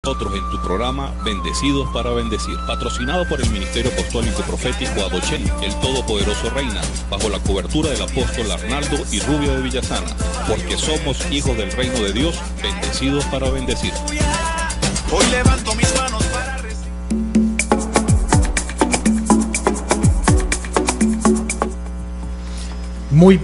nosotros en tu programa Bendecidos para Bendecir, patrocinado por el Ministerio Apostólico Profético Adochen, el Todopoderoso Reina, bajo la cobertura del apóstol Arnaldo y Rubio de Villasana, porque somos hijos del reino de Dios, bendecidos para bendecir. Hoy levanto mis manos para recibir.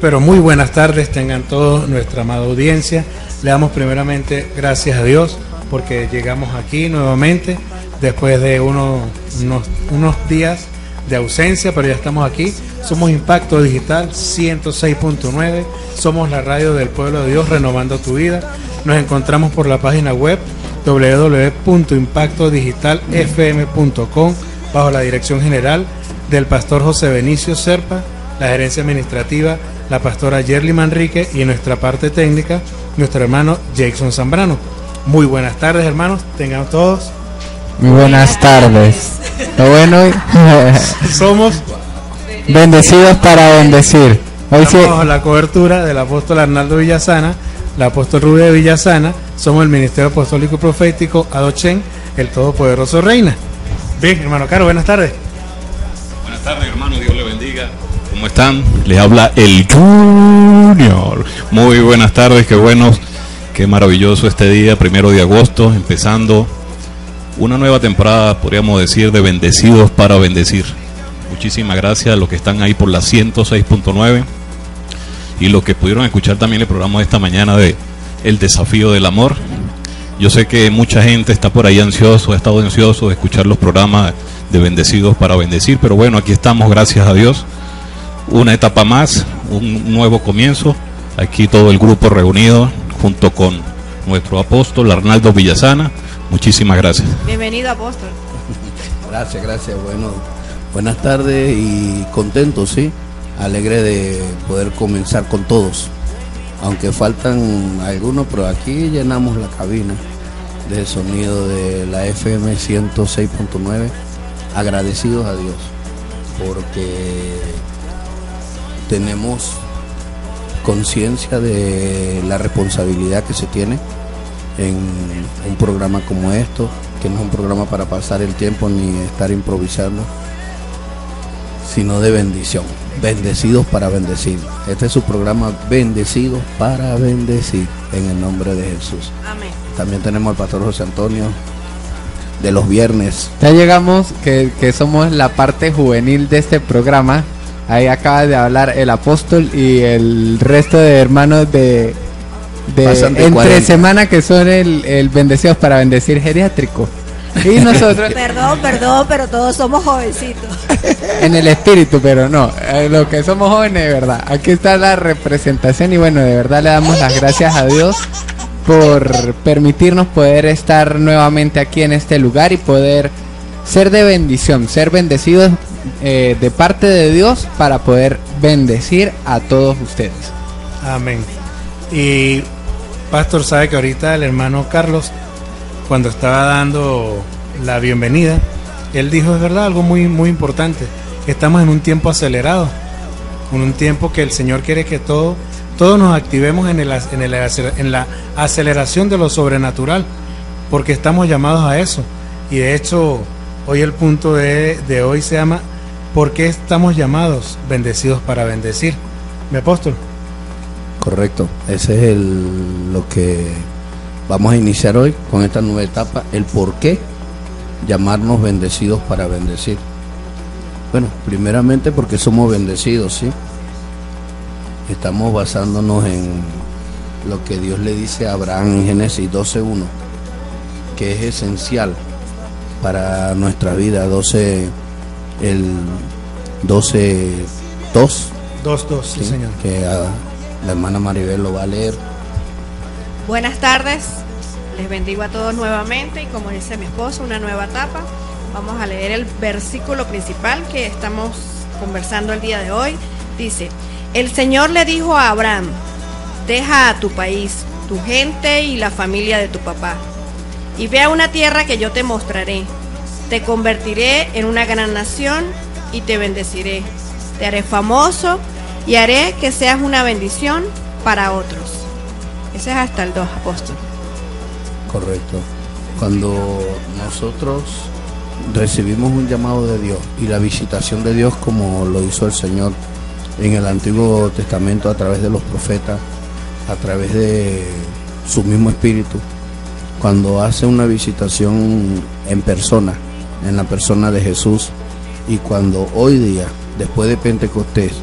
Pero muy buenas tardes tengan todos nuestra amada audiencia. Le damos primeramente gracias a Dios porque llegamos aquí nuevamente después de unos días de ausencia, pero ya estamos aquí. Somos Impacto Digital 106.9, somos la radio del pueblo de Dios, renovando tu vida. Nos encontramos por la página web www.impactodigitalfm.com bajo la dirección general del pastor José Benicio Serpa, la gerencia administrativa, la pastora Yerly Manrique y en nuestra parte técnica, nuestro hermano Jason Zambrano. Muy buenas tardes, hermanos, tengan todos. Muy buenas tardes. Lo bueno, somos bendecidos para bendecir. Hoy sí, bajo la cobertura del apóstol Arnaldo Villasana, el apóstol Rubio de Villasana, somos el Ministerio Apostólico Profético Adochen, el Todopoderoso Reina. Bien, hermano Caro, buenas tardes. Buenas tardes, hermano, Dios le bendiga. ¿Cómo están? Les habla el Junior. Muy buenas tardes, qué bueno, qué maravilloso este día, 1 de agosto, empezando una nueva temporada, podríamos decir, de Bendecidos para Bendecir. Muchísimas gracias a los que están ahí por la 106.9 y los que pudieron escuchar también el programa de esta mañana de El Desafío del Amor. Yo sé que mucha gente está por ahí ansioso, ha estado ansioso de escuchar los programas de Bendecidos para Bendecir, pero bueno, aquí estamos, gracias a Dios. Una etapa más, un nuevo comienzo. Aquí todo el grupo reunido junto con nuestro apóstol Arnaldo Villasana. Muchísimas gracias. Bienvenido, apóstol. Gracias. Bueno, buenas tardes y contento, sí. Alegre de poder comenzar con todos. Aunque faltan algunos, pero aquí llenamos la cabina de sonido de la FM 106.9. Agradecidos a Dios porque tenemos conciencia de la responsabilidad que se tiene en un programa como esto, que no es un programa para pasar el tiempo ni estar improvisando, sino de bendición. Bendecidos para bendecir. Este es su programa, Bendecidos para Bendecir, en el nombre de Jesús. Amén. También tenemos al pastor José Antonio de los viernes. ya llegamos, que somos la parte juvenil de este programa. Ahí acaba de hablar el apóstol y el resto de hermanos de entre 40. semana, que son el Bendecidos para Bendecir geriátrico. Y nosotros Perdón, pero todos somos jovencitos. en el espíritu, pero no, lo que somos jóvenes de verdad. Aquí está la representación y bueno, de verdad le damos las gracias a Dios por permitirnos poder estar nuevamente aquí en este lugar y poder ser de bendición, ser bendecidos de parte de Dios para poder bendecir a todos ustedes. Amén. Y pastor, sabe que ahorita el hermano Carlos, cuando estaba dando la bienvenida, él dijo, es verdad, algo muy importante. Estamos en un tiempo acelerado, en un tiempo que el Señor quiere que todos nos activemos en la aceleración de lo sobrenatural, porque estamos llamados a eso. Y de hecho, hoy el punto de hoy se llama ¿por qué estamos llamados bendecidos para bendecir? ¿Mi apóstol? Correcto, ese es lo que vamos a iniciar hoy con esta nueva etapa, el por qué llamarnos bendecidos para bendecir. Bueno, primeramente porque somos bendecidos, ¿sí? Estamos basándonos en lo que Dios le dice a Abraham en Génesis 12:1, que es esencial para nuestra vida. 12, el 12:2. 2:2, sí, señor. Que la hermana Maribel lo va a leer. Buenas tardes, les bendigo a todos nuevamente y como dice mi esposo, una nueva etapa. Vamos a leer el versículo principal que estamos conversando el día de hoy. Dice, el Señor le dijo a Abraham, deja a tu país, tu gente y la familia de tu papá, y ve a una tierra que yo te mostraré. Te convertiré en una gran nación y te bendeciré. Te haré famoso y haré que seas una bendición para otros. Ese es hasta el 2, apóstol. Correcto. Cuando nosotros recibimos un llamado de Dios y la visitación de Dios, como lo hizo el Señor en el Antiguo Testamento a través de los profetas, a través de su mismo Espíritu, cuando hace una visitación en persona, en la persona de Jesús, y cuando hoy día, después de Pentecostés,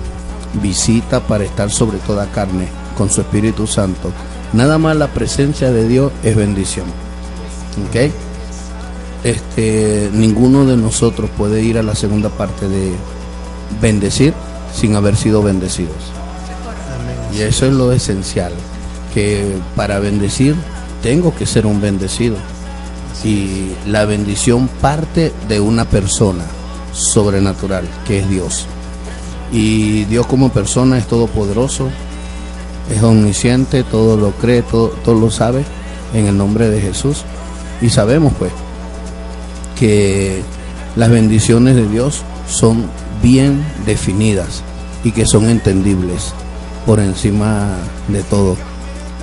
visita para estar sobre toda carne con su Espíritu Santo, nada más la presencia de Dios es bendición. ¿Ok? Ninguno de nosotros puede ir a la segunda parte de bendecir sin haber sido bendecidos. Y eso es lo esencial, que para bendecir tengo que ser un bendecido. Y la bendición parte de una persona sobrenatural, que es Dios. Y Dios como persona es todopoderoso, es omnisciente, todo lo cree, todo lo sabe, en el nombre de Jesús. Y sabemos pues que las bendiciones de Dios son bien definidas y que son entendibles por encima de todo.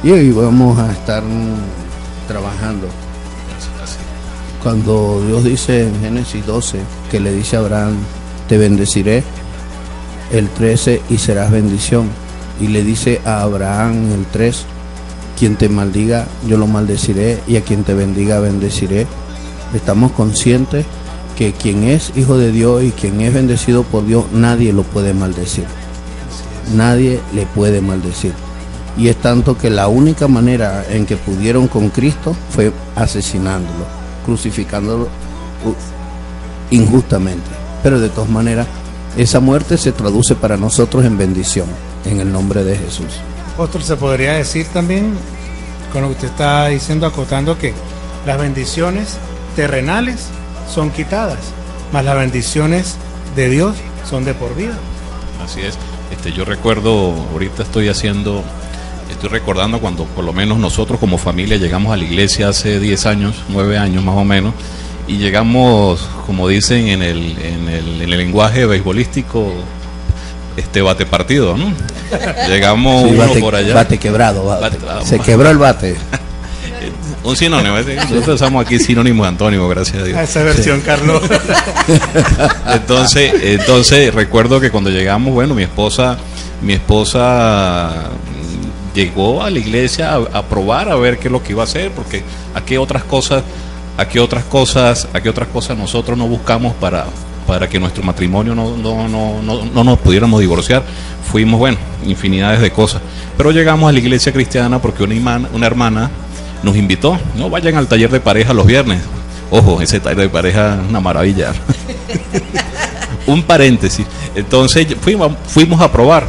Y hoy vamos a estar trabajando. Cuando Dios dice en Génesis 12 que le dice a Abraham, te bendeciré, el 13, y serás bendición. Y le dice a Abraham en el 3, quien te maldiga, yo lo maldeciré, y a quien te bendiga, bendeciré. Estamos conscientes que quien es hijo de Dios y quien es bendecido por Dios, nadie lo puede maldecir. Nadie le puede maldecir. Y es tanto que la única manera en que pudieron con Cristo fue asesinándolo, crucificándolo injustamente. Pero de todas maneras, esa muerte se traduce para nosotros en bendición, en el nombre de Jesús. Apóstol, se podría decir también, con lo que usted está diciendo, acotando, que las bendiciones terrenales son quitadas, mas las bendiciones de Dios son de por vida. Así es. Yo recuerdo, ahorita estoy recordando cuando por lo menos nosotros como familia llegamos a la iglesia hace 10 años, 9 años más o menos, y llegamos, como dicen en el lenguaje beisbolístico, bate partido, ¿no? Llegamos Sí, uno por allá. Bate quebrado, Bate- se quebró el bate. Un sinónimo, nosotros usamos aquí sinónimos antónimos, gracias a Dios. A esa versión, Carlos. Entonces recuerdo que cuando llegamos, bueno, mi esposa llegó a la iglesia a probar, a ver qué es lo que iba a hacer, porque a qué otras cosas nosotros no buscamos para que nuestro matrimonio no nos pudiéramos divorciar. Fuimos, bueno, infinidades de cosas, pero llegamos a la iglesia cristiana porque una hermana nos invitó, no vayan al taller de pareja los viernes. Ojo, ese taller de pareja es una maravilla. Un paréntesis. Entonces fuimos a probar,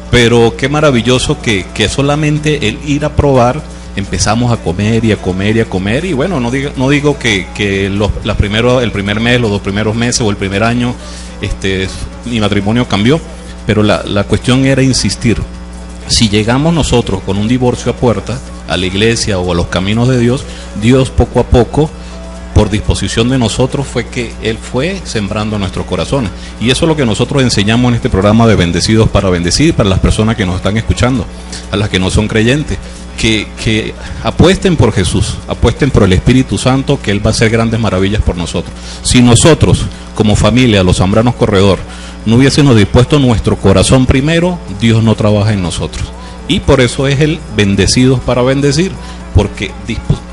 pero qué maravilloso que solamente el ir a probar empezamos a comer y a comer y a comer. Y bueno, no digo que el primer mes, los 2 primeros meses o el primer año mi matrimonio cambió, pero la cuestión era insistir. Si llegamos nosotros con un divorcio a puerta a la iglesia o a los caminos de Dios, Dios poco a poco, por disposición de nosotros, fue que Él fue sembrando nuestros corazones. Y eso es lo que nosotros enseñamos en este programa de Bendecidos para Bendecir, para las personas que nos están escuchando, a las que no son creyentes, que apuesten por Jesús, apuesten por el Espíritu Santo, que Él va a hacer grandes maravillas por nosotros. Si nosotros, como familia, los Zambranos Corredor, no hubiésemos dispuesto nuestro corazón primero, Dios no trabaja en nosotros. Y por eso es el Bendecidos para Bendecir, porque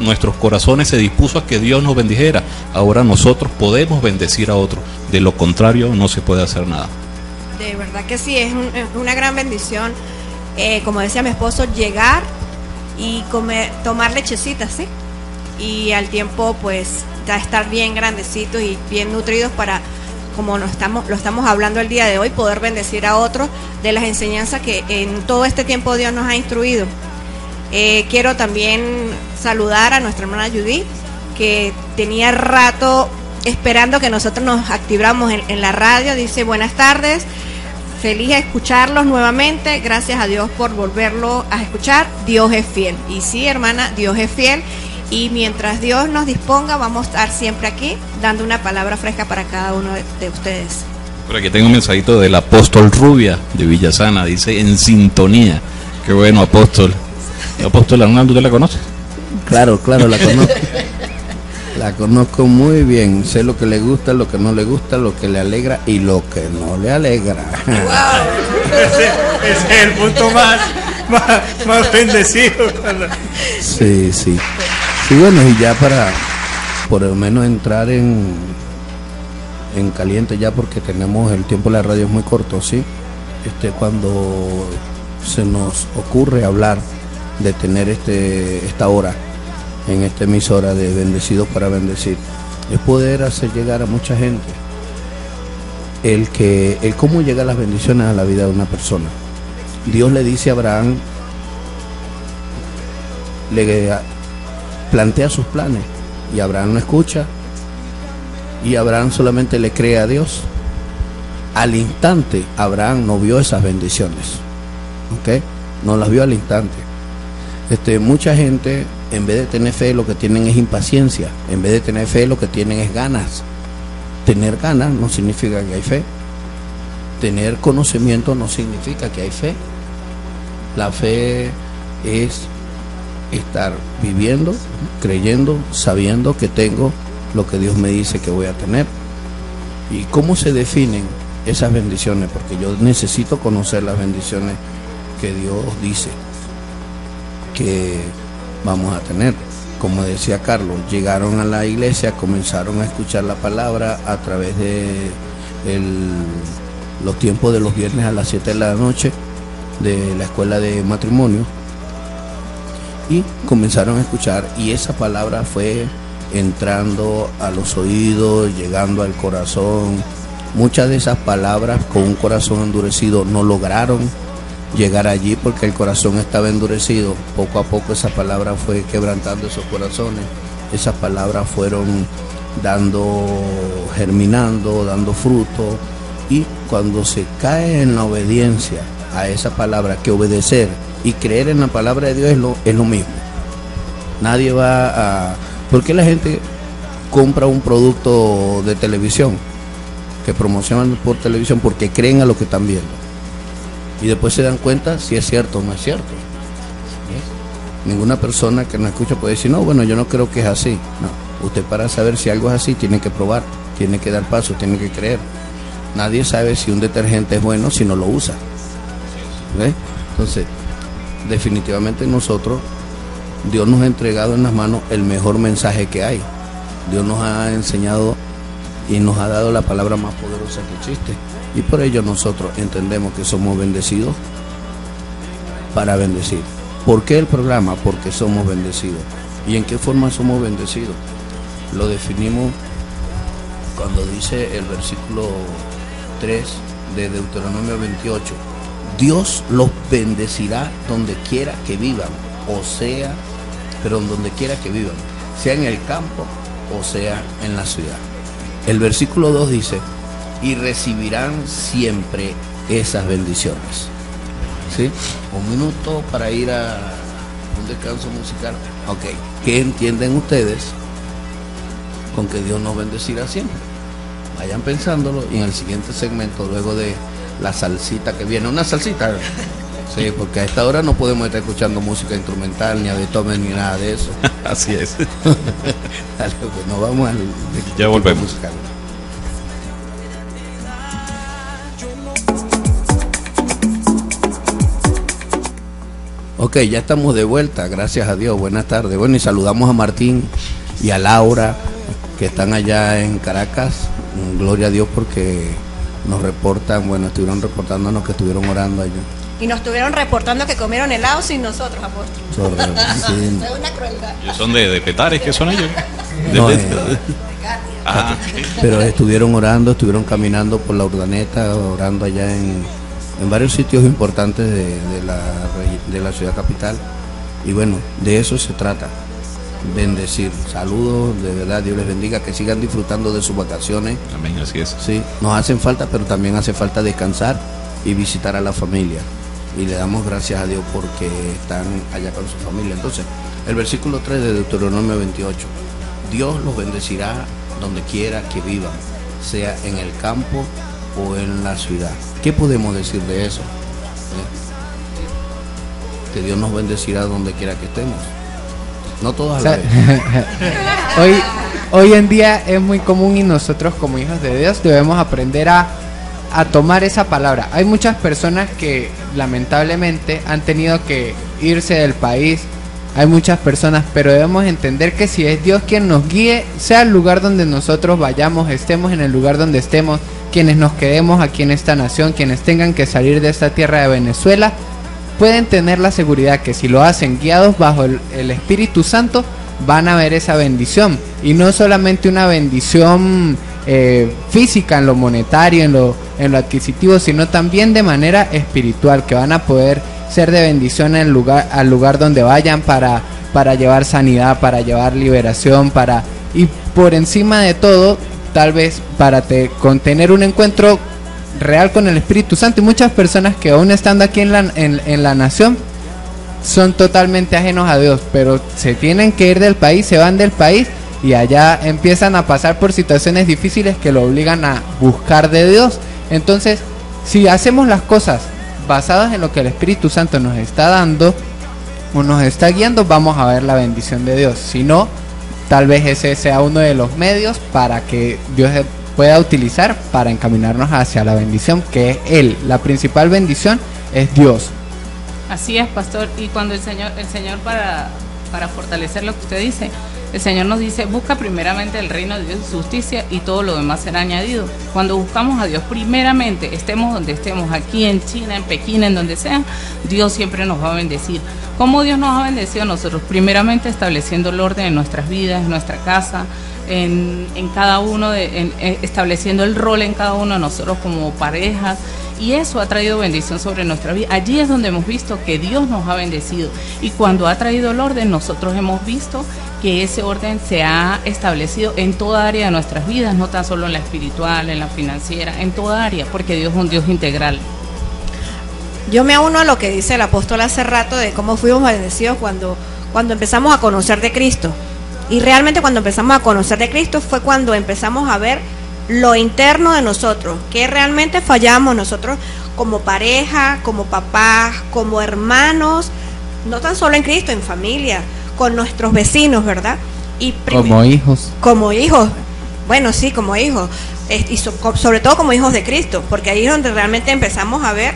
nuestros corazones se dispuso a que Dios nos bendijera. Ahora nosotros podemos bendecir a otros. De lo contrario, no se puede hacer nada. De verdad que sí, es una gran bendición, como decía mi esposo, llegar y tomar lechecita, ¿sí? Y al tiempo, pues, ya estar bien grandecitos y bien nutridos para, como lo estamos hablando el día de hoy, poder bendecir a otros de las enseñanzas que en todo este tiempo Dios nos ha instruido. Quiero también saludar a nuestra hermana Judith, que tenía rato esperando que nosotros nos activáramos en la radio. Dice, buenas tardes, feliz de escucharlos nuevamente, gracias a Dios por volverlo a escuchar, Dios es fiel. Y sí, hermana, Dios es fiel, y mientras Dios nos disponga, vamos a estar siempre aquí, dando una palabra fresca para cada uno de ustedes. Por aquí tengo un mensajito del apóstol Rubia de Villasana, dice, en sintonía. Qué bueno, apóstol. Apóstol Arnaldo, ¿usted la conoce? Claro, la conozco. La conozco muy bien, sé lo que le gusta, lo que no le gusta, lo que le alegra y lo que no le alegra. Ese es el punto más bendecido. Sí, sí. Sí, bueno, y ya para por lo menos entrar en caliente ya, porque tenemos el tiempo de la radio es muy corto, ¿sí? Cuando se nos ocurre hablar de tener esta hora en esta emisora de Bendecidos para Bendecir, es poder hacer llegar a mucha gente el cómo llegan las bendiciones a la vida de una persona. Dios le dice a Abraham, le plantea sus planes y Abraham no escucha, y Abraham solamente le cree a Dios. Al instante Abraham no vio esas bendiciones, ¿ok? No las vio al instante. Mucha gente, en vez de tener fe, lo que tienen es impaciencia. En vez de tener fe, lo que tienen es ganas. Tener ganas no significa que hay fe. Tener conocimiento no significa que hay fe. La fe es estar viviendo, creyendo, sabiendo que tengo lo que Dios me dice que voy a tener. ¿Y cómo se definen esas bendiciones? Porque yo necesito conocer las bendiciones que Dios dice que vamos a tener. Como decía Carlos, llegaron a la iglesia, comenzaron a escuchar la palabra a través de los tiempos de los viernes a las 7 de la noche de la escuela de matrimonio, y comenzaron a escuchar, y esa palabra fue entrando a los oídos, llegando al corazón. Muchas de esas palabras con un corazón endurecido no lograron llegar allí porque el corazón estaba endurecido. Poco a poco esa palabra fue quebrantando esos corazones. Esas palabras fueron germinando, dando fruto, y cuando se cae en la obediencia a esa palabra, que obedecer y creer en la palabra de Dios es lo mismo. Nadie va a... ¿Por qué la gente compra un producto de televisión que promocionan por televisión? Porque creen a lo que están viendo. Y después se dan cuenta si es cierto o no es cierto. ¿Ves? Ninguna persona que nos escucha puede decir, no, bueno, yo no creo que es así. No, usted para saber si algo es así tiene que probar, tiene que dar paso, tiene que creer. Nadie sabe si un detergente es bueno si no lo usa. ¿Ves? Entonces, definitivamente nosotros, Dios nos ha entregado en las manos el mejor mensaje que hay. Dios nos ha enseñado y nos ha dado la palabra más poderosa que existe. Y por ello nosotros entendemos que somos bendecidos para bendecir. ¿Por qué el programa? Porque somos bendecidos. ¿Y en qué forma somos bendecidos? Lo definimos cuando dice el versículo 3 de Deuteronomio 28. Dios los bendecirá donde quiera que vivan, donde quiera que vivan, sea en el campo o sea en la ciudad. El versículo 2 dice, y recibirán siempre esas bendiciones. ¿Sí? Un minuto para ir a un descanso musical. Ok, ¿qué entienden ustedes con que Dios nos bendecirá siempre? Vayan pensándolo, y en el siguiente segmento, luego de la salsita que viene, una salsita. Sí, porque a esta hora no podemos estar escuchando música instrumental, ni a Beethoven, ni nada de eso. Así es. Dale, pues nos vamos al Ya volvemos. musical. Ok, ya estamos de vuelta, gracias a Dios, buenas tardes. Bueno, y saludamos a Martín y a Laura, que están allá en Caracas. Gloria a Dios porque nos reportan, bueno, estuvieron reportándonos que estuvieron orando allá. Y nos estuvieron reportando que comieron helado sin nosotros, apóstol. Sí. Es una crueldad. ¿Ellos son de Petares? ¿Qué son ellos? No, Ah, pero estuvieron orando, estuvieron caminando por la Urdaneta, orando allá en varios sitios importantes de la ciudad capital. Y bueno, de eso se trata, bendecir. Saludos, de verdad, Dios les bendiga, que sigan disfrutando de sus vacaciones. amén, así es. Sí, nos hacen falta, pero también hace falta descansar y visitar a la familia. Y le damos gracias a Dios porque están allá con su familia. Entonces, el versículo 3 de Deuteronomio 28. Dios los bendecirá donde quiera que vivan, sea en el campo o en la ciudad. ¿Qué podemos decir de eso? Que Dios nos bendecirá donde quiera que estemos. No todos a la vez. hoy en día es muy común y nosotros como hijos de Dios debemos aprender a tomar esa palabra. Hay muchas personas que lamentablemente han tenido que irse del país. Hay muchas personas, pero debemos entender que si es Dios quien nos guíe, sea el lugar donde nosotros vayamos, estemos en el lugar donde estemos, quienes nos quedemos aquí en esta nación, quienes tengan que salir de esta tierra de Venezuela, pueden tener la seguridad que si lo hacen guiados bajo el Espíritu Santo, van a ver esa bendición. Y no solamente una bendición física en lo monetario, en lo adquisitivo, sino también de manera espiritual, que van a poder ser de bendición al lugar donde vayan para llevar sanidad, para llevar liberación, y por encima de todo, tal vez para tener un encuentro real con el Espíritu Santo. Y muchas personas que aún estando aquí en la nación son totalmente ajenos a Dios, pero se tienen que ir del país, se van del país y allá empiezan a pasar por situaciones difíciles que lo obligan a buscar de Dios. Entonces, si hacemos las cosas basadas en lo que el Espíritu Santo nos está dando o nos está guiando, vamos a ver la bendición de Dios. Si no, tal vez ese sea uno de los medios para que Dios pueda utilizar para encaminarnos hacia la bendición, que es Él. La principal bendición es Dios. Así es, pastor. Y cuando el Señor para fortalecer lo que usted dice, el Señor nos dice: busca primeramente el reino de Dios y su justicia, y todo lo demás será añadido. Cuando buscamos a Dios primeramente, estemos donde estemos, aquí en China, en Pekín, en donde sea, Dios siempre nos va a bendecir. ¿Cómo Dios nos ha bendecido a nosotros? Primeramente estableciendo el orden en nuestras vidas, en nuestra casa, en cada uno, estableciendo el rol en cada uno de nosotros como parejas. Y eso ha traído bendición sobre nuestra vida. Allí es donde hemos visto que Dios nos ha bendecido. Y cuando ha traído el orden, nosotros hemos visto que ese orden se ha establecido en toda área de nuestras vidas, no tan solo en la espiritual, en la financiera, en toda área, porque Dios es un Dios integral. Yo me uno a lo que dice el apóstol hace rato de cómo fuimos bendecidos cuando empezamos a conocer de Cristo. Y realmente cuando empezamos a conocer de Cristo fue cuando empezamos a ver lo interno de nosotros, que realmente fallamos nosotros como pareja, como papás, como hermanos, no tan solo en Cristo, en familia, con nuestros vecinos, ¿verdad? Y como hijos. Como hijos, bueno, sí, como hijos, y sobre todo como hijos de Cristo, porque ahí es donde realmente empezamos a ver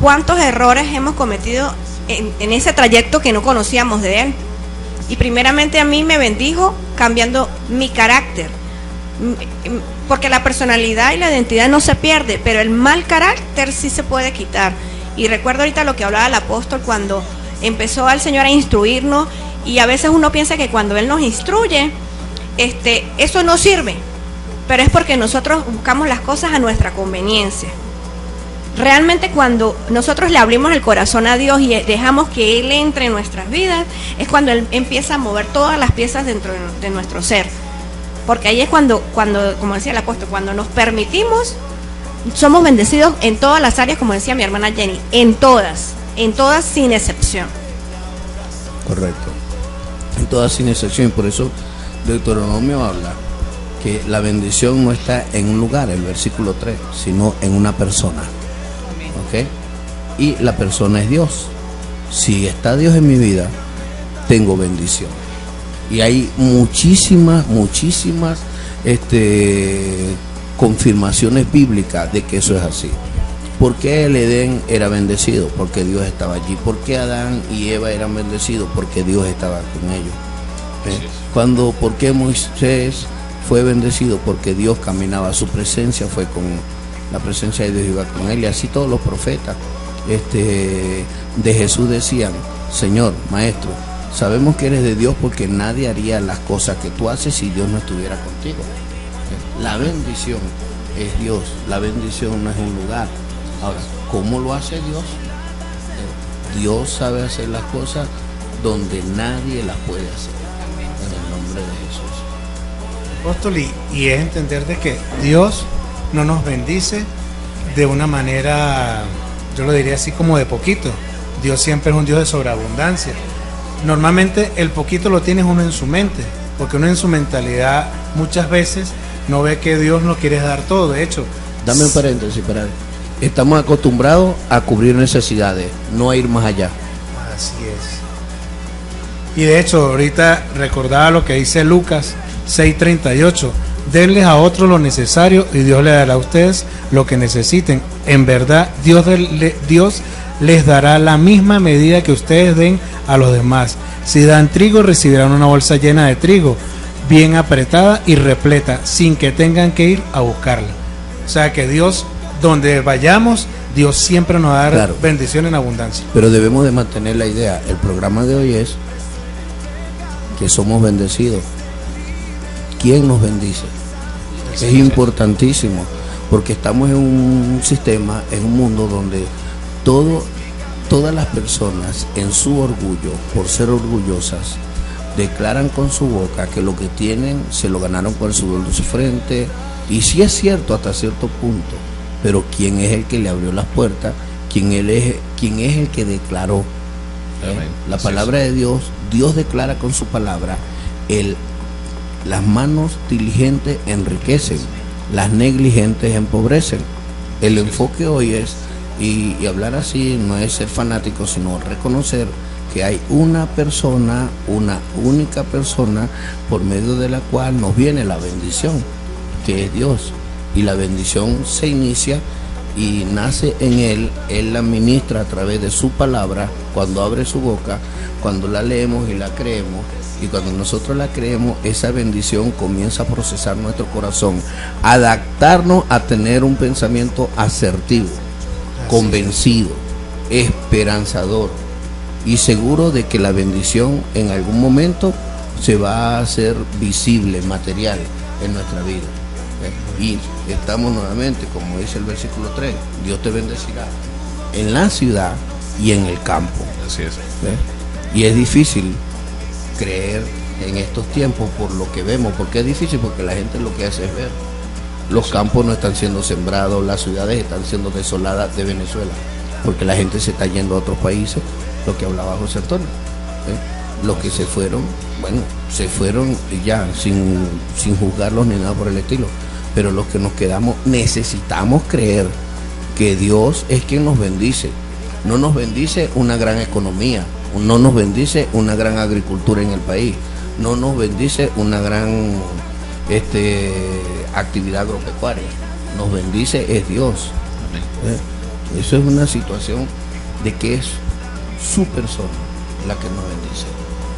cuántos errores hemos cometido en ese trayecto que no conocíamos de Él. Y primeramente a mí me bendijo cambiando mi carácter, porque la personalidad y la identidad no se pierde, pero el mal carácter sí se puede quitar. Y recuerdo ahorita lo que hablaba el apóstol cuando empezó al Señor a instruirnos, y a veces uno piensa que cuando Él nos instruye, eso no sirve, pero es porque nosotros buscamos las cosas a nuestra conveniencia. Realmente cuando nosotros le abrimos el corazón a Dios y dejamos que Él entre en nuestras vidas, es cuando Él empieza a mover todas las piezas dentro de nuestro ser. Porque ahí es cuando, como decía el apóstol, cuando nos permitimos, somos bendecidos en todas las áreas, como decía mi hermana Jenny, en todas sin excepción. Correcto, en todas sin excepción. Por eso Deuteronomio habla que la bendición no está en un lugar, el versículo 3, sino en una persona. ¿Ok? Y la persona es Dios. Si está Dios en mi vida, tengo bendición. Y hay muchísimas confirmaciones bíblicas de que eso es así. ¿Por qué el Edén era bendecido? Porque Dios estaba allí. ¿Por qué Adán y Eva eran bendecidos? Porque Dios estaba con ellos. ¿Por qué Moisés fue bendecido? Porque Dios caminaba, su presencia fue con la presencia de Dios, iba con él. Y así todos los profetas de Jesús decían: Señor, Maestro, sabemos que eres de Dios, porque nadie haría las cosas que tú haces si Dios no estuviera contigo. La bendición es Dios, la bendición no es un lugar. Ahora, ¿cómo lo hace Dios? Dios sabe hacer las cosas donde nadie las puede hacer. En el nombre de Jesús. Apóstol, y es entender de que Dios no nos bendice de una manera, yo lo diría así, como de poquito. Dios siempre es un Dios de sobreabundancia. Normalmente el poquito lo tiene uno en su mente, porque uno en su mentalidad muchas veces no ve que Dios nos quiere dar todo. De hecho, dame un paréntesis para él. Estamos acostumbrados a cubrir necesidades, no a ir más allá. Así es. Y de hecho, ahorita recordaba lo que dice Lucas 6:38. Denles a otros lo necesario y Dios les dará a ustedes lo que necesiten. En verdad, Dios les dará la misma medida que ustedes den a los demás. Si dan trigo, recibirán una bolsa llena de trigo, bien apretada y repleta, sin que tengan que ir a buscarla. O sea que Dios, donde vayamos, Dios siempre nos va a dar Claro. bendición en abundancia. Pero debemos de mantener la idea. El programa de hoy es que somos bendecidos. ¿Quién nos bendice? Es importantísimo, porque estamos en un sistema, en un mundo donde todas las personas en su orgullo, por ser orgullosas, declaran con su boca que lo que tienen se lo ganaron con el sudor de su frente, y sí es cierto hasta cierto punto, pero ¿quién es el que le abrió las puertas? ¿Quién es el que declaró? Amén. La Así palabra de Dios, Dios declara con su palabra, las manos diligentes enriquecen, las negligentes empobrecen. El enfoque hoy es, y hablar así no es ser fanático, sino reconocer que hay una persona, una única persona, por medio de la cual nos viene la bendición, que es Dios. Y la bendición se inicia y nace en Él la ministra a través de su palabra, cuando abre su boca, cuando la leemos y la creemos. Y cuando nosotros la creemos, esa bendición comienza a procesar nuestro corazón, adaptarnos a tener un pensamiento asertivo, convencido, esperanzador y seguro de que la bendición en algún momento se va a hacer visible, material en nuestra vida. Y estamos nuevamente, como dice el versículo 3, Dios te bendecirá en la ciudad y en el campo. Así es. Y es difícil creer en estos tiempos por lo que vemos. ¿Por qué es difícil? Porque la gente lo que hace es ver. Los campos no están siendo sembrados, las ciudades están siendo desoladas de Venezuela, porque la gente se está yendo a otros países, lo que hablaba José Antonio. Los que se fueron, bueno, se fueron ya, sin juzgarlos ni nada por el estilo. Pero los que nos quedamos necesitamos creer que Dios es quien nos bendice. No nos bendice una gran economía, no nos bendice una gran agricultura en el país, no nos bendice una gran actividad agropecuaria. Nos bendice es Dios. Eso es una situación de que es su persona la que nos bendice.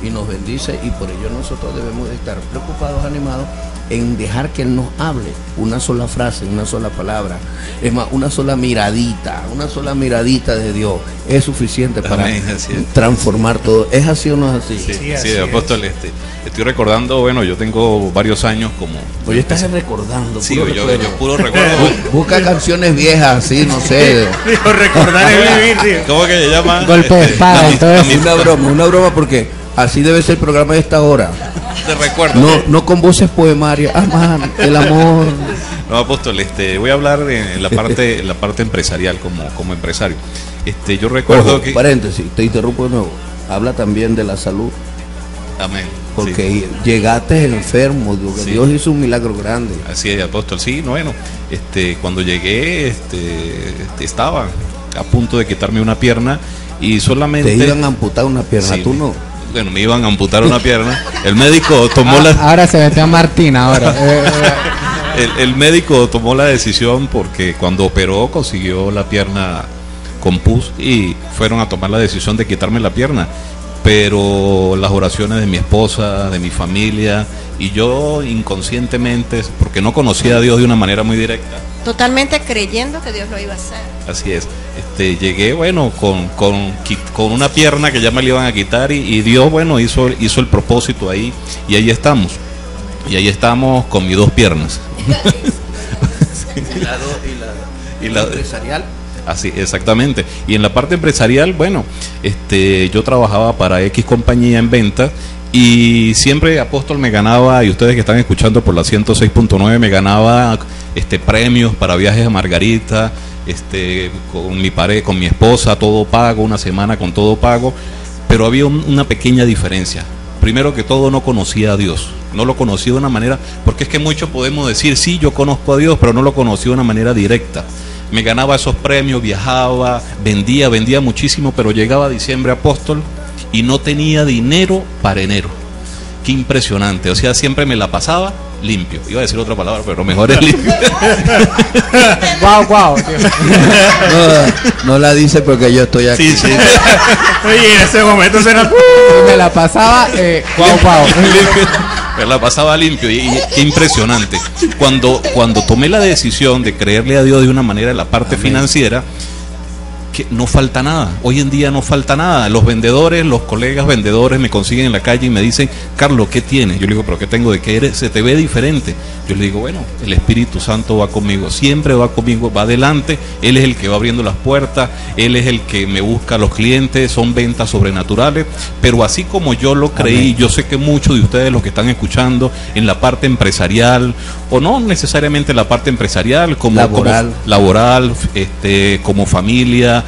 Y nos bendice, y por ello nosotros debemos de estar preocupados, animados en dejar que Él nos hable. Una sola frase, una sola palabra, es más, una sola miradita de Dios es suficiente para Amén, así es. transformar todo. ¿Es así o no es así? Sí, Sí, sí, así es. apóstol, estoy recordando, bueno, yo tengo varios años como... Oye, estás recordando. Sí, puro yo recuerdo. puro recuerdo. Busca canciones viejas, así, no sé. Digo, recordar es vivir, digo. ¿Cómo que se llama? Golpe de espada y todo eso. Una broma, porque así debe ser el programa de esta hora. Te recuerdo. No con voces poemarias. Amar, el amor. No, apóstol, voy a hablar en la parte empresarial como empresario. Yo recuerdo Ojo, que... paréntesis, te interrumpo de nuevo. Habla también de la salud, Amén. porque llegaste enfermo. Dios, Sí. Dios hizo un milagro grande. Así es, apóstol. Sí, no, bueno, cuando llegué, estaba a punto de quitarme una pierna y solamente... Te iban a amputar una pierna, Sí, tú no. Bueno, me iban a amputar una pierna. El médico tomó la... Ahora se metió a Martina ahora. El médico tomó la decisión porque cuando operó consiguió la pierna con pus y fueron a tomar la decisión de quitarme la pierna. Pero las oraciones de mi esposa, de mi familia y yo inconscientemente, porque no conocía a Dios de una manera muy directa. Totalmente creyendo que Dios lo iba a hacer. Así es. Llegué, bueno, con una pierna que ya me la iban a quitar y Dios, bueno, hizo el propósito ahí y ahí estamos. Y ahí estamos con mis dos piernas. Y la empresarial. Así, exactamente. Y en la parte empresarial, bueno, yo trabajaba para X compañía en ventas y siempre Apóstol me ganaba, y ustedes que están escuchando por la 106.9, me ganaba premios para viajes a Margarita, con mi esposa, todo pago, una semana con todo pago, pero había una pequeña diferencia. Primero que todo, no conocía a Dios, no lo conocía de una manera, porque es que muchos podemos decir, sí, yo conozco a Dios, pero no lo conocí de una manera directa. Me ganaba esos premios, viajaba, vendía muchísimo, pero llegaba diciembre, Apóstol, y no tenía dinero para enero. qué impresionante. O sea, siempre me la pasaba limpio. Iba a decir otra palabra, pero mejor es limpio. Wow. No la dice porque yo estoy aquí. Sí, sí. Oye, en ese momento se nos... Me la pasaba, wow. Me la pasaba limpio y qué impresionante. Cuando tomé la decisión de creerle a Dios de una manera en la parte financiera, que no falta nada. Hoy en día no falta nada. Los vendedores, los colegas vendedores me consiguen en la calle y me dicen, Carlos, ¿qué tienes? Yo le digo, ¿pero qué tengo? ¿De qué eres? Se te ve diferente. Yo le digo, bueno, el Espíritu Santo va conmigo, siempre va conmigo, va adelante. Él es el que va abriendo las puertas, Él es el que me busca a los clientes, son ventas sobrenaturales. Pero así como yo lo creí, yo sé que muchos de ustedes, los que están escuchando, en la parte empresarial, o no necesariamente en la parte empresarial, como laboral, como familia,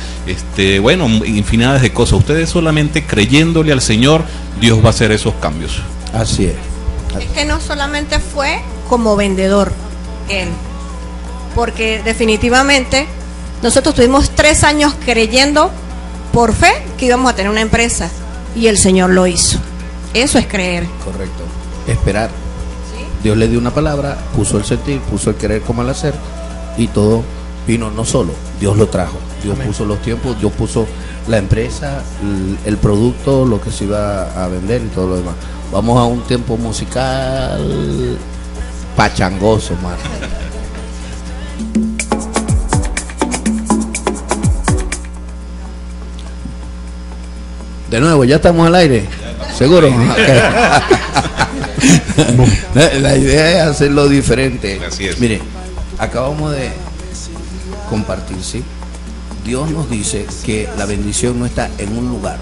bueno, infinidades de cosas. Ustedes solamente creyéndole al Señor, Dios va a hacer esos cambios. Así es. Es que no solamente fue como vendedor él, porque definitivamente nosotros tuvimos 3 años creyendo por fe que íbamos a tener una empresa y el Señor lo hizo. Eso es creer. Correcto. Esperar. Dios le dio una palabra, puso el sentir, puso el querer como el hacer, y todo vino no solo, Dios lo trajo. Dios puso los tiempos, Dios puso la empresa, el producto, lo que se iba a vender y todo lo demás. Vamos a un tiempo musical pachangoso, mano. De nuevo, ya estamos al aire. ¿Seguro? La idea es hacerlo diferente. Así es. Mire, acabamos de compartir, ¿sí? Dios nos dice que la bendición no está en un lugar,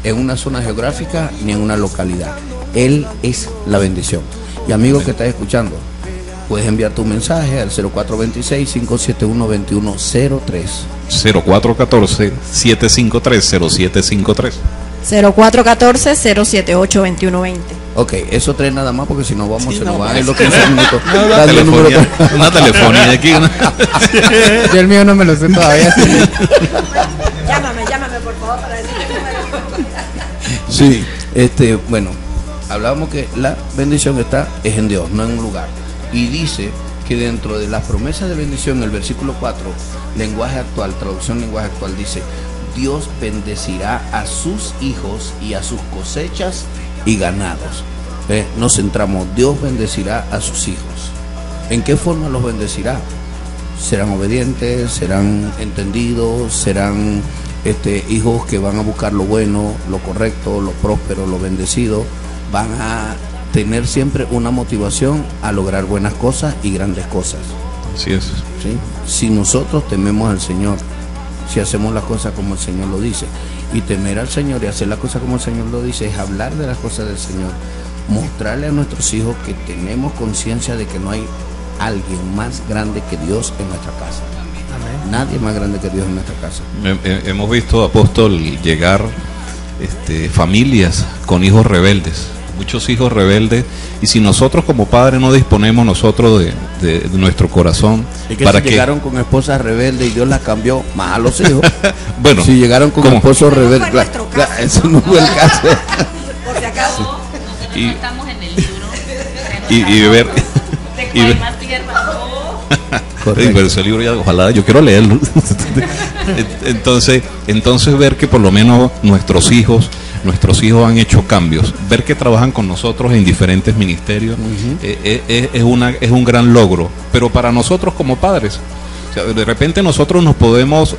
en una zona geográfica, ni en una localidad. Él es la bendición. Y amigo que estás escuchando, puedes enviar tu mensaje al 0426-571-2103. 0414-753-0753. 0414-078-2120. Ok, eso 3 nada más, porque si no vamos, se nos van a ir los más. 15 minutos. Una telefonía aquí. Yo el mío no me lo sé todavía. Llámame por favor para decirte el número. Sí, bueno, hablábamos que la bendición es en Dios, no en un lugar. Y dice que dentro de las promesas de bendición, el versículo 4, lenguaje actual, traducción lenguaje actual, dice: Dios bendecirá a sus hijos y a sus cosechas y ganados. Nos centramos, Dios bendecirá a sus hijos. ¿En qué forma los bendecirá? Serán obedientes, serán entendidos, serán hijos que van a buscar lo bueno, lo correcto, lo próspero, lo bendecido. Van a tener siempre una motivación a lograr buenas cosas y grandes cosas. Así es. ¿Sí? Si nosotros tememos al Señor, si hacemos las cosas como el Señor lo dice, y temer al Señor y hacer las cosas como el Señor lo dice, es hablar de las cosas del Señor, mostrarle a nuestros hijos que tenemos conciencia de que no hay alguien más grande que Dios en nuestra casa. Amén. Nadie más grande que Dios en nuestra casa. Hemos visto, apóstol, llegar familias con hijos rebeldes, muchos hijos rebeldes, y si nosotros como padres no disponemos nosotros de nuestro corazón, es que para si que llegaron con esposas rebeldes y Dios las cambió, más a los hijos. bueno, si llegaron con esposos rebeldes, eso no fue el caso. Por si acaso. Y, Estamos en el libro. y ver De cuál más tierra, no. pero ese libro ya, ojalá, yo quiero leerlo. entonces ver que por lo menos nuestros hijos han hecho cambios, ver que trabajan con nosotros en diferentes ministerios, es un gran logro. Pero para nosotros como padres, o sea, de repente nosotros lo podemos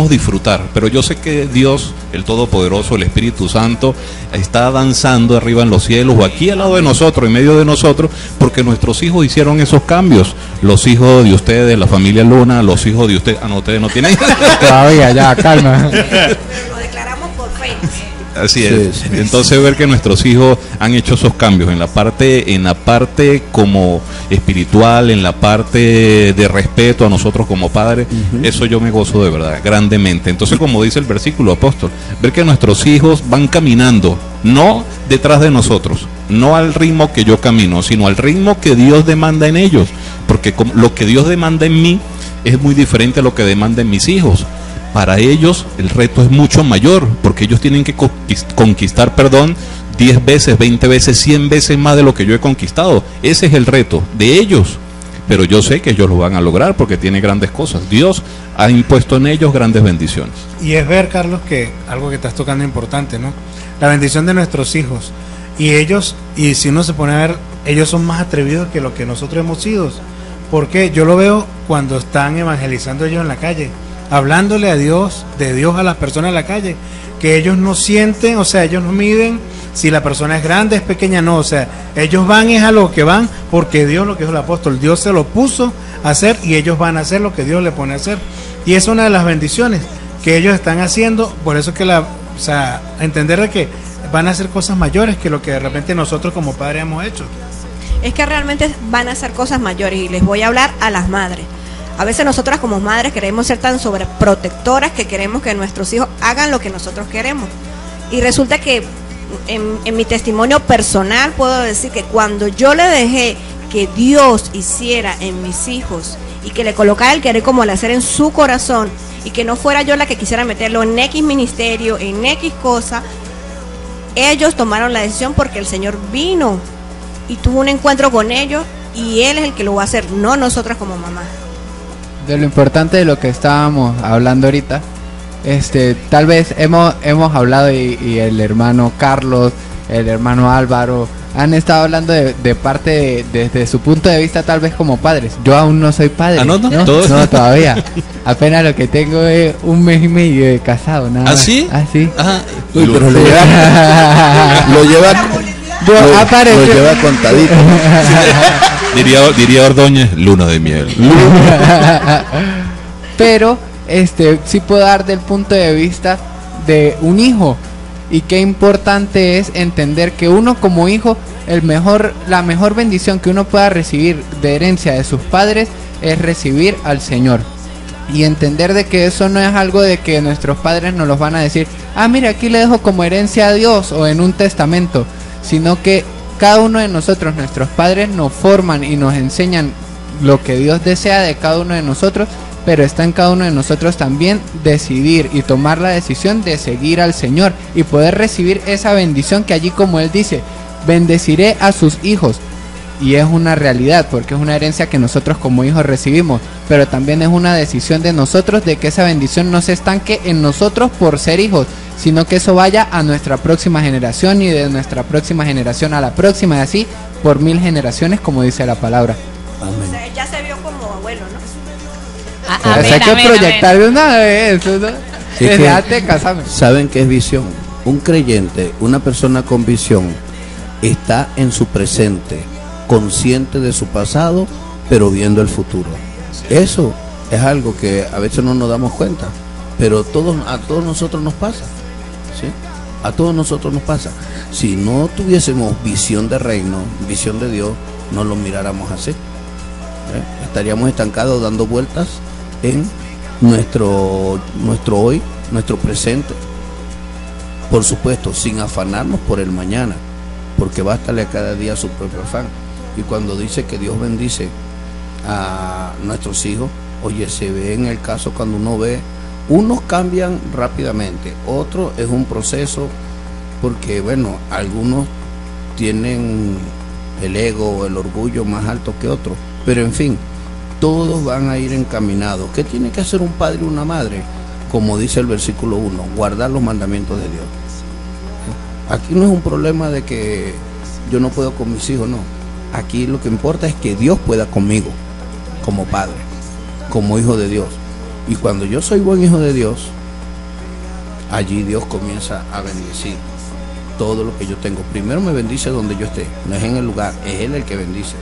disfrutar, pero yo sé que Dios, el Todopoderoso, el Espíritu Santo, está danzando arriba en los cielos o aquí al lado de nosotros, en medio de nosotros, porque nuestros hijos hicieron esos cambios. Los hijos de ustedes, la familia Luna, los hijos de ustedes, no, ustedes no tienen. Todavía, ya, calma. Lo declaramos por fe. Así es. Entonces ver que nuestros hijos han hecho esos cambios en la parte como espiritual, en la parte de respeto a nosotros como padres, eso yo me gozo de verdad, grandemente. Entonces, como dice el versículo, apóstol, ver que nuestros hijos van caminando, no detrás de nosotros, no al ritmo que yo camino, sino al ritmo que Dios demanda en ellos, porque lo que Dios demanda en mí es muy diferente a lo que demanda en mis hijos. Para ellos el reto es mucho mayor, porque ellos tienen que conquistar 10 veces, 20 veces, 100 veces más de lo que yo he conquistado. Ese es el reto de ellos. Pero yo sé que ellos lo van a lograr porque tiene grandes cosas. Dios ha impuesto en ellos grandes bendiciones. Y es ver, Carlos, que algo que estás tocando importante, ¿no? La bendición de nuestros hijos. Y ellos, y si uno se pone a ver, ellos son más atrevidos que lo que nosotros hemos sido. Porque yo lo veo cuando están evangelizando ellos en la calle, hablándole a Dios, de Dios a las personas en la calle, que ellos no sienten, o sea, ellos no miden si la persona es grande, es pequeña, no, o sea, ellos van es a lo que van, porque Dios, lo que dijo el apóstol, Dios se lo puso a hacer y ellos van a hacer lo que Dios le pone a hacer. Y es una de las bendiciones que ellos están haciendo, por eso que o sea, entender de que van a hacer cosas mayores que lo que de repente nosotros como padres hemos hecho. Es que realmente van a hacer cosas mayores y les voy a hablar a las madres. A veces nosotras como madres queremos ser tan sobreprotectoras que queremos que nuestros hijos hagan lo que nosotros queremos. Y resulta que en mi testimonio personal puedo decir que cuando yo le dejé que Dios hiciera en mis hijos y que le colocara el querer como el hacer en su corazón y que no fuera yo la que quisiera meterlo en X ministerio, en X cosa, ellos tomaron la decisión porque el Señor vino y tuvo un encuentro con ellos y Él es el que lo va a hacer, no nosotras como mamás. De lo importante de lo que estábamos hablando ahorita, tal vez hemos hablado y el hermano Carlos, el hermano Álvaro han estado hablando de parte desde su punto de vista tal vez como padres. Yo aún no soy padre. ¿No? No, todavía. Apenas lo que tengo es un mes y medio de casado, nada más. ¿Sí? Ah, sí. Ajá. Uy, pero lo lleva contadito. Diría Ordóñez, luna de miel. Pero sí puedo dar del punto de vista de un hijo. Y qué importante es entender que uno como hijo, la mejor bendición que uno pueda recibir de herencia de sus padres es recibir al Señor. Y entender de que eso no es algo de que nuestros padres nos los van a decir, mira, aquí le dejo como herencia a Dios o en un testamento, sino que cada uno de nosotros, nuestros padres nos forman y nos enseñan lo que Dios desea de cada uno de nosotros, pero está en cada uno de nosotros también decidir y tomar la decisión de seguir al Señor y poder recibir esa bendición que allí, como Él dice, bendeciré a sus hijos. Y es una realidad, porque es una herencia que nosotros como hijos recibimos, pero también es una decisión de nosotros de que esa bendición no se estanque en nosotros por ser hijos, sino que eso vaya a nuestra próxima generación y de nuestra próxima generación a la próxima y así por 1000 generaciones, como dice la palabra. O sea, ya se vio como abuelo, ¿no? O sea, hay que proyectar de una vez, ¿no? Desde antes de casarme. ¿Saben qué es visión? Un creyente, una persona con visión, está en su presente, consciente de su pasado, pero viendo el futuro. Eso es algo que a veces no nos damos cuenta, pero a todos nosotros nos pasa, ¿sí? A todos nosotros nos pasa. Si no tuviésemos visión de reino, visión de Dios, no lo miráramos así. Estaríamos estancados dando vueltas en nuestro hoy, nuestro presente. Por supuesto, sin afanarnos por el mañana, porque bástale a cada día su propio afán. Y cuando dice que Dios bendice a nuestros hijos, oye, se ve en el caso cuando uno ve, unos cambian rápidamente, otros es un proceso, porque bueno, algunos tienen el ego o el orgullo más alto que otros, pero en fin, todos van a ir encaminados. ¿Qué tiene que hacer un padre y una madre? Como dice el versículo 1, guardar los mandamientos de Dios. Aquí no es un problema de que yo no puedo con mis hijos, no. Aquí lo que importa es que Dios pueda conmigo, como padre, como hijo de Dios. Y cuando yo soy buen hijo de Dios, allí Dios comienza a bendecir todo lo que yo tengo. Primero me bendice donde yo esté, no es en el lugar, es Él el que bendice.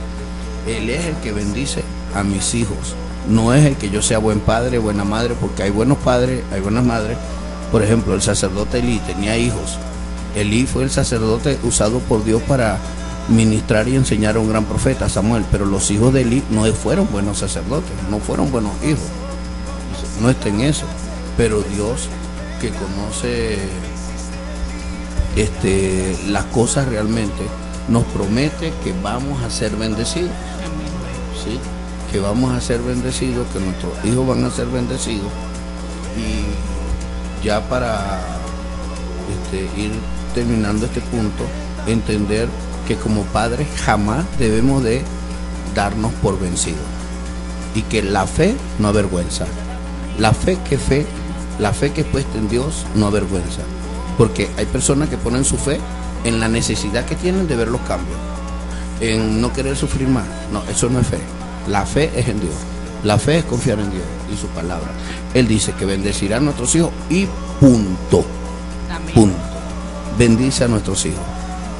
Él es el que bendice a mis hijos. No es el que yo sea buen padre, buena madre, porque hay buenos padres, hay buenas madres. Por ejemplo, el sacerdote Elí tenía hijos. Elí fue el sacerdote usado por Dios para ministrar y enseñar a un gran profeta, Samuel, pero los hijos de Elí no fueron buenos sacerdotes, no fueron buenos hijos. No está en eso, pero Dios, que conoce las cosas realmente, nos promete que vamos a ser bendecidos, ¿sí? Que vamos a ser bendecidos, que nuestros hijos van a ser bendecidos. Y ya para ir terminando este punto, entender que como padres jamás debemos de darnos por vencidos. Y que la fe no avergüenza. La fe que es puesta en Dios no avergüenza. Porque hay personas que ponen su fe en la necesidad que tienen de ver los cambios, en no querer sufrir más. No, eso no es fe. La fe es en Dios. La fe es confiar en Dios y su palabra. Él dice que bendecirá a nuestros hijos y punto. Amén. Punto. Bendice a nuestros hijos.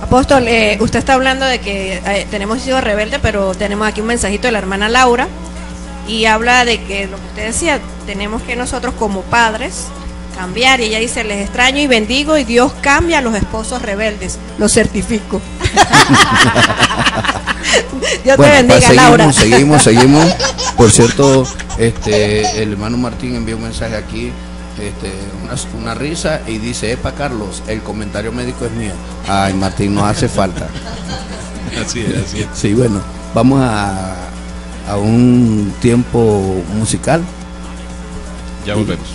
Apóstol, usted está hablando de que tenemos hijos rebeldes, pero tenemos aquí un mensajito de la hermana Laura y habla de que lo que usted decía, tenemos que nosotros como padres cambiar, y ella dice: les extraño y bendigo, y Dios cambia a los esposos rebeldes, lo certifico. Dios te bendiga, Laura. Seguimos. Por cierto, el hermano Martín envió un mensaje aquí, una risa, y dice: epa, Carlos, el comentario médico es mío. Ay, Martín, nos hace falta. Así es. Sí, bueno, vamos a un tiempo musical. Ya volvemos.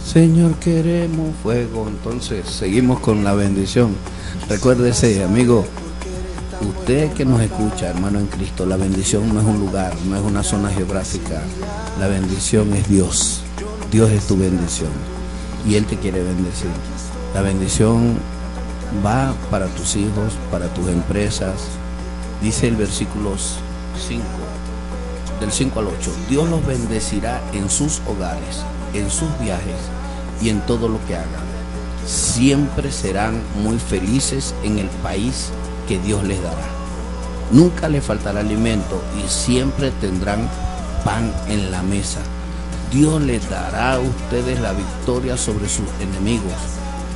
Señor, queremos fuego. Entonces, seguimos con la bendición. Recuérdese, amigo, usted que nos escucha, hermano en Cristo, la bendición no es un lugar, no es una zona geográfica. La bendición es Dios. Dios es tu bendición y Él te quiere bendecir. La bendición va para tus hijos, para tus empresas. Dice el versículo 5, del 5 al 8: Dios los bendecirá en sus hogares, en sus viajes y en todo lo que hagan. Siempre serán muy felices en el país que Dios les dará. Nunca les faltará alimento y siempre tendrán pan en la mesa. Dios les dará a ustedes la victoria sobre sus enemigos.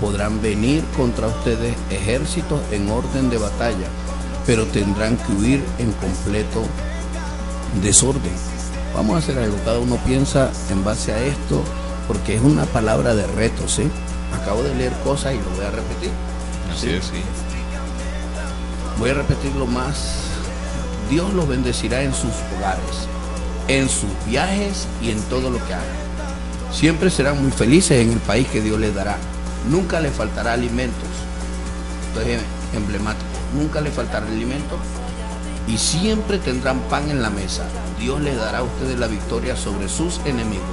Podrán venir contra ustedes ejércitos en orden de batalla, pero tendrán que huir en completo desorden. Vamos a hacer algo, cada uno piensa en base a esto, porque es una palabra de reto, ¿sí? Acabo de leer cosas y lo voy a repetir. Así es, sí. Voy a repetirlo más. Dios los bendecirá en sus hogares, en sus viajes y en todo lo que hagan. Siempre serán muy felices en el país que Dios les dará. Nunca les faltará alimentos. Esto es emblemático. Nunca les faltará alimentos y siempre tendrán pan en la mesa. Dios les dará a ustedes la victoria sobre sus enemigos.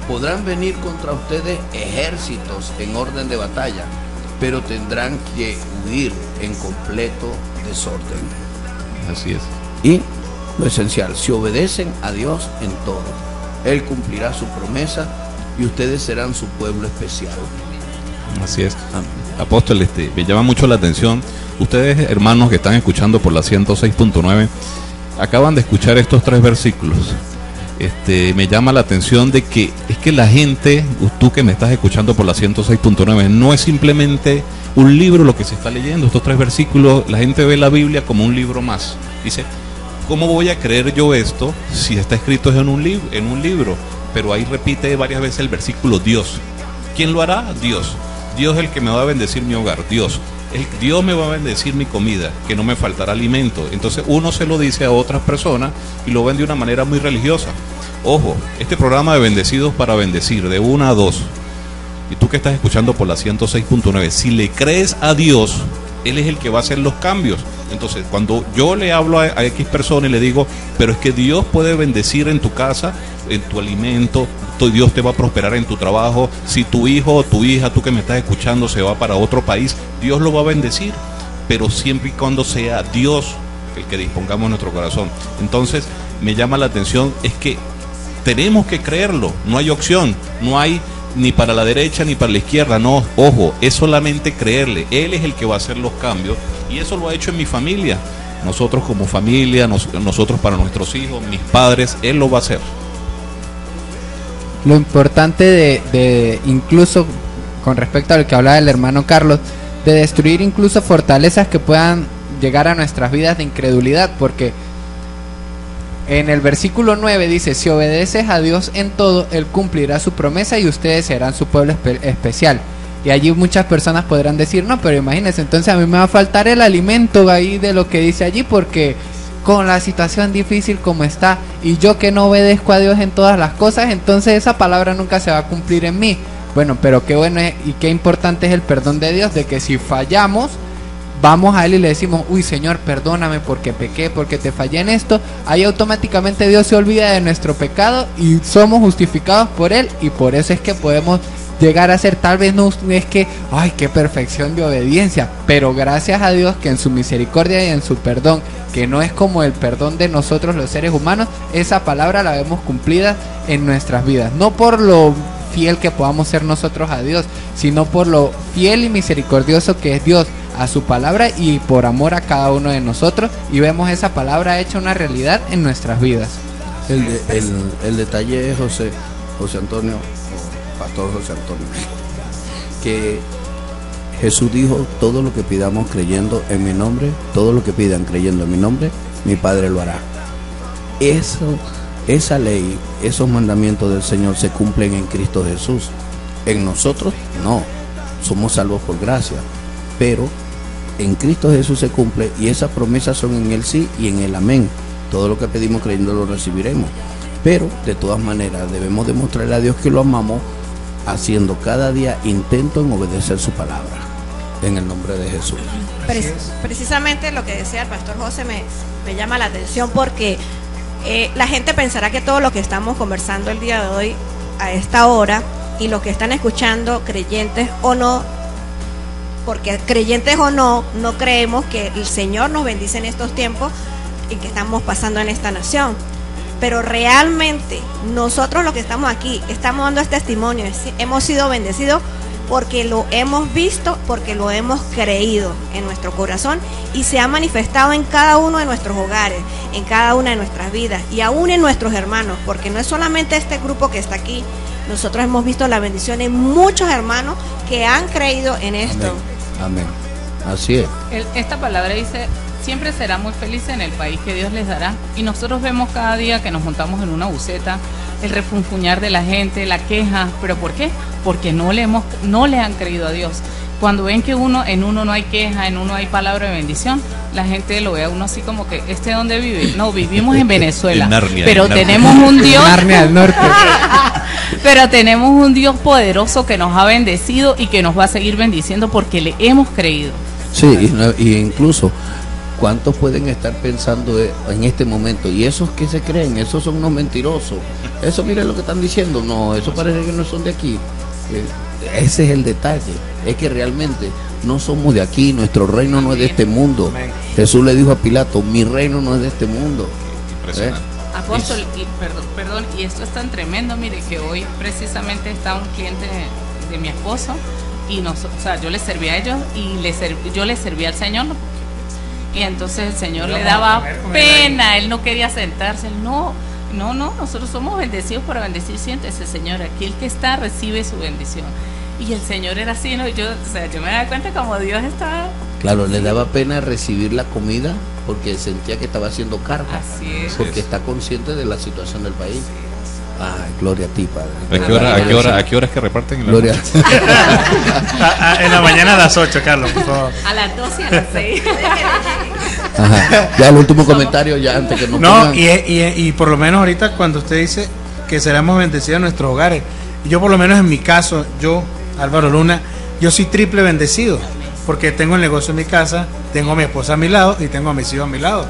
Podrán venir contra ustedes ejércitos en orden de batalla, pero tendrán que huir en completo desorden. Así es. Y lo esencial, si obedecen a Dios en todo, Él cumplirá su promesa y ustedes serán su pueblo especial. Así es. Apóstol, me llama mucho la atención. Ustedes, hermanos que están escuchando por la 106.9, acaban de escuchar estos 3 versículos. Me llama la atención de que es que la gente, tú que me estás escuchando por la 106.9, no es simplemente un libro lo que se está leyendo. Estos 3 versículos, la gente ve la Biblia como un libro más. Dice: ¿cómo voy a creer yo esto si está escrito en un libro? Pero ahí repite varias veces el versículo Dios. ¿Quién lo hará? Dios. Dios es el que me va a bendecir mi hogar. Dios me va a bendecir mi comida, que no me faltará alimento. Entonces uno se lo dice a otras personas y lo ven de una manera muy religiosa. Ojo, este programa de Bendecidos para Bendecir, de 1 a 2, y tú que estás escuchando por la 106.9, si le crees a Dios, Él es el que va a hacer los cambios. Entonces, cuando yo le hablo a X persona y le digo: pero es que Dios puede bendecir en tu casa, en tu alimento, Dios te va a prosperar en tu trabajo. Si tu hijo o tu hija, tú que me estás escuchando, se va para otro país, Dios lo va a bendecir, pero siempre y cuando sea Dios el que dispongamos en nuestro corazón. Entonces, me llama la atención, es que tenemos que creerlo, no hay opción, no hay ni para la derecha ni para la izquierda, no, ojo, es solamente creerle. Él es el que va a hacer los cambios, y eso lo ha hecho en mi familia. Nosotros como familia, nosotros para nuestros hijos, mis padres, Él lo va a hacer. Lo importante de incluso con respecto a lo que hablaba el hermano Carlos, de destruir incluso fortalezas que puedan llegar a nuestras vidas de incredulidad, porque en el versículo 9 dice: si obedeces a Dios en todo, Él cumplirá su promesa y ustedes serán su pueblo especial. Y allí muchas personas podrán decir: no, pero imagínense, entonces a mí me va a faltar el alimento ahí de lo que dice allí, porque con la situación difícil como está, y yo que no obedezco a Dios en todas las cosas, entonces esa palabra nunca se va a cumplir en mí. Bueno, pero qué bueno es, y qué importante es el perdón de Dios, de que si fallamos, vamos a Él y le decimos, uy Señor, perdóname porque pequé, porque te fallé en esto. Ahí automáticamente Dios se olvida de nuestro pecado y somos justificados por Él, y por eso es que podemos llegar a ser, tal vez no es que, ay, qué perfección de obediencia, pero gracias a Dios que en su misericordia y en su perdón, que no es como el perdón de nosotros los seres humanos, esa palabra la vemos cumplida en nuestras vidas, no por lo fiel que podamos ser nosotros a Dios, sino por lo fiel y misericordioso que es Dios a su palabra y por amor a cada uno de nosotros, y vemos esa palabra hecha una realidad en nuestras vidas. El detalle es José Antonio, Pastor José Antonio, que Jesús dijo, todo lo que pidamos creyendo en mi nombre, todo lo que pidan creyendo en mi nombre, mi Padre lo hará. Esa ley, esos mandamientos del Señor se cumplen en Cristo Jesús. En nosotros no, somos salvos por gracia, pero en Cristo Jesús se cumple, y esas promesas son en el sí y en el amén. Todo lo que pedimos creyendo lo recibiremos, pero de todas maneras debemos demostrarle a Dios que lo amamos, haciendo cada día intento en obedecer su palabra, en el nombre de Jesús. Precisamente lo que decía el pastor José me llama la atención, porque la gente pensará que todo lo que estamos conversando el día de hoy a esta hora, y lo que están escuchando, creyentes o no, porque creyentes o no, no creemos que el Señor nos bendice en estos tiempos en que estamos pasando en esta nación. Pero realmente nosotros los que estamos aquí estamos dando este testimonio, hemos sido bendecidos porque lo hemos visto, porque lo hemos creído en nuestro corazón, y se ha manifestado en cada uno de nuestros hogares, en cada una de nuestras vidas, y aún en nuestros hermanos, porque no es solamente este grupo que está aquí, nosotros hemos visto la bendición en muchos hermanos que han creído en esto. Amén. Así es. Esta palabra dice, siempre será muy feliz en el país que Dios les dará, y nosotros vemos cada día que nos montamos en una buceta el refunfuñar de la gente, la queja. ¿Pero por qué? Porque no le han creído a Dios. Cuando ven que en uno no hay queja, en uno hay palabra de bendición, la gente lo ve a uno así como que, ¿dónde vive? No, vivimos en Venezuela, pero tenemos un Dios Narnia al norte. pero tenemos un Dios poderoso que nos ha bendecido y que nos va a seguir bendiciendo porque le hemos creído. Sí, y incluso ¿cuántos pueden estar pensando en este momento? Y esos que se creen, esos son unos mentirosos. Eso, miren lo que están diciendo. No, eso parece que no son de aquí. Ese es el detalle. Es que realmente no somos de aquí. Nuestro reino no es de este mundo. Jesús le dijo a Pilato, mi reino no es de este mundo. Impresionante. Apóstol, y perdón, y esto es tan tremendo, mire, que hoy precisamente está un cliente de mi esposo, y yo les serví a ellos, y yo les serví al Señor, ¿no? Y entonces el Señor le daba pena, él no quería sentarse, no, nosotros somos bendecidos para bendecir. Siéntese, Señor, aquí el que está recibe su bendición. Y el Señor era así, ¿no? Yo me daba cuenta como Dios estaba... Claro, le daba pena recibir la comida porque sentía que estaba haciendo carga. Así es. Porque está consciente de la situación del país. Ay, gloria a ti, Padre. ¿A qué hora es que reparten? Gloria. En la mañana a las 8, Carlos, por favor. A las 12 y a las 6. Ajá. Ya el último comentario, ya antes que nos No, pongan. y por lo menos ahorita cuando usted dice que seremos bendecidos en nuestros hogares, yo por lo menos en mi caso, yo, Álvaro Luna, yo soy triple bendecido, porque tengo el negocio en mi casa, tengo a mi esposa a mi lado y tengo a mis hijos a mi lado.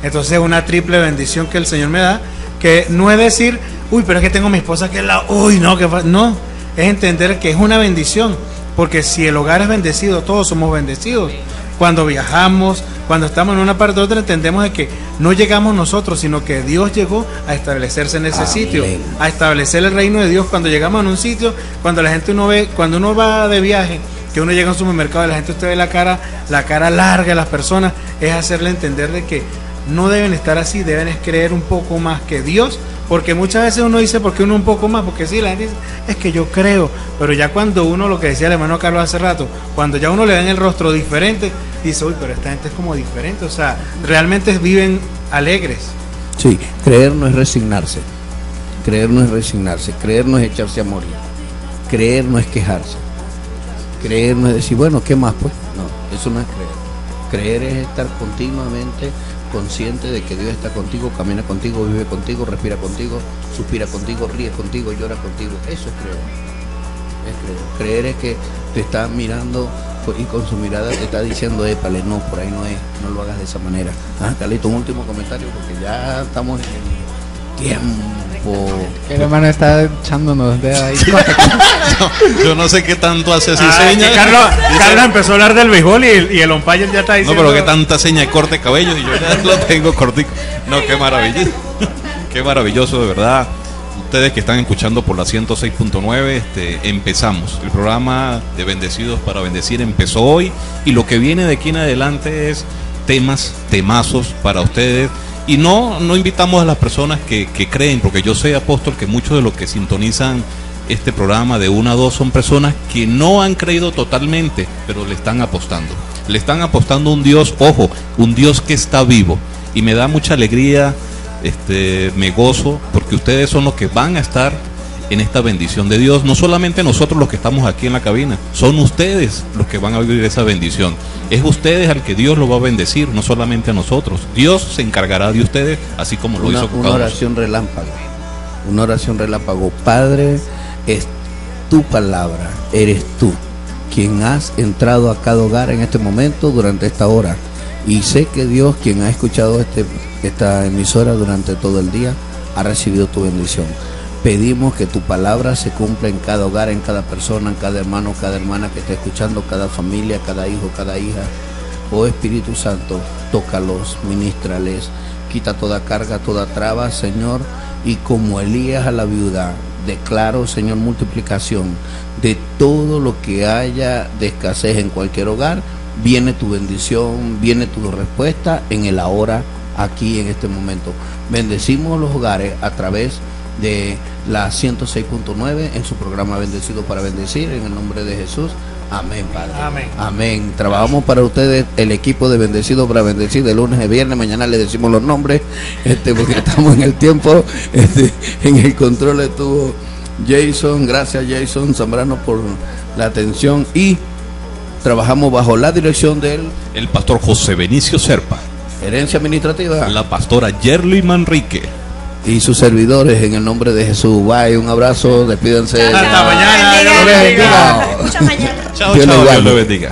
Entonces es una triple bendición que el Señor me da, que no es decir, uy, pero es que tengo a mi esposa aquí al lado, uy, no, no, es entender que es una bendición, porque si el hogar es bendecido, todos somos bendecidos. Cuando viajamos, cuando estamos en una parte u otra, entendemos de que no llegamos nosotros, sino que Dios llegó a establecerse en ese Amén. sitio, a establecer el reino de Dios. Cuando llegamos a un sitio, cuando la gente cuando uno va de viaje, que uno llega a un supermercado y la gente, usted ve la cara larga de las personas, es hacerle entender de que no deben estar así, deben creer un poco más que Dios, porque muchas veces uno dice, ¿por qué uno un poco más? Porque sí, la gente dice, es que yo creo, pero ya cuando uno, lo que decía el hermano Carlos hace rato, cuando ya uno le ven el rostro diferente, dice, uy, pero esta gente es como diferente, o sea, realmente viven alegres. Sí, creer no es resignarse. Creer no es resignarse. Creer no es echarse a morir. Creer no es quejarse. Creer no es decir, bueno, ¿qué más pues? No, eso no es creer. Creer es estar continuamente consciente de que Dios está contigo, camina contigo, vive contigo, respira contigo, suspira contigo, ríe contigo, llora contigo. Eso es creer. Es creer. Creer es que te está mirando y con su mirada te está diciendo, épale, no, por ahí no es, no lo hagas de esa manera. Carlito, un último comentario porque ya estamos en el tiempo. El hermano está echándonos dedos ahí. Yo no sé qué tanto hace así Ah, señas. que Carlos empezó a hablar del béisbol y el umpire ya está No, diciendo. pero qué tanta seña de corte de cabello y yo ya lo tengo cortico. No, qué maravilloso. Qué maravilloso, de verdad. Ustedes que están escuchando por la 106.9, empezamos. El programa de Bendecidos para Bendecir empezó hoy y lo que viene de aquí en adelante es temazos para ustedes. Y no invitamos a las personas que creen, porque yo sé, apóstol, que muchos de los que sintonizan este programa de 1 a 2 son personas que no han creído totalmente, pero le están apostando. Le están apostando a un Dios, ojo, un Dios que está vivo. Y me da mucha alegría, me gozo, porque ustedes son los que van a estar en esta bendición de Dios. No solamente nosotros los que estamos aquí en la cabina, son ustedes los que van a vivir esa bendición. Es ustedes al que Dios lo va a bendecir, no solamente a nosotros. Dios se encargará de ustedes, así como lo hizo con una oración relámpago. Una oración relámpago. Padre, es tu palabra, eres tú quien has entrado a cada hogar en este momento durante esta hora. Y sé que Dios, quien ha escuchado esta emisora durante todo el día, ha recibido tu bendición. Pedimos que tu palabra se cumpla en cada hogar, en cada persona, en cada hermano, cada hermana que esté escuchando, cada familia, cada hijo, cada hija. Oh Espíritu Santo, tócalos, ministrales, quita toda carga, toda traba, Señor, y como Elías a la viuda, declaro, Señor, multiplicación de todo lo que haya de escasez en cualquier hogar. Viene tu bendición, viene tu respuesta en el ahora, aquí en este momento. Bendecimos los hogares a través de la 106.9 en su programa Bendecido para Bendecir, en el nombre de Jesús. Amén, Padre. Amén. Amén. Trabajamos para ustedes, el equipo de Bendecido para Bendecir, de lunes a viernes. Mañana les decimos los nombres, porque estamos en el tiempo. En el control estuvo Jason. Gracias, Jason Zambrano, por la atención. Y trabajamos bajo la dirección del el pastor José Benicio Serpa, Gerencia Administrativa, la pastora Yerly Manrique y sus servidores, en el nombre de Jesús. Bye, un abrazo, despídense. Hasta mañana. Bendiga. Dios les bendiga. Muchas mañana. Chao, Dios chao, les Dios guarde. le bendiga.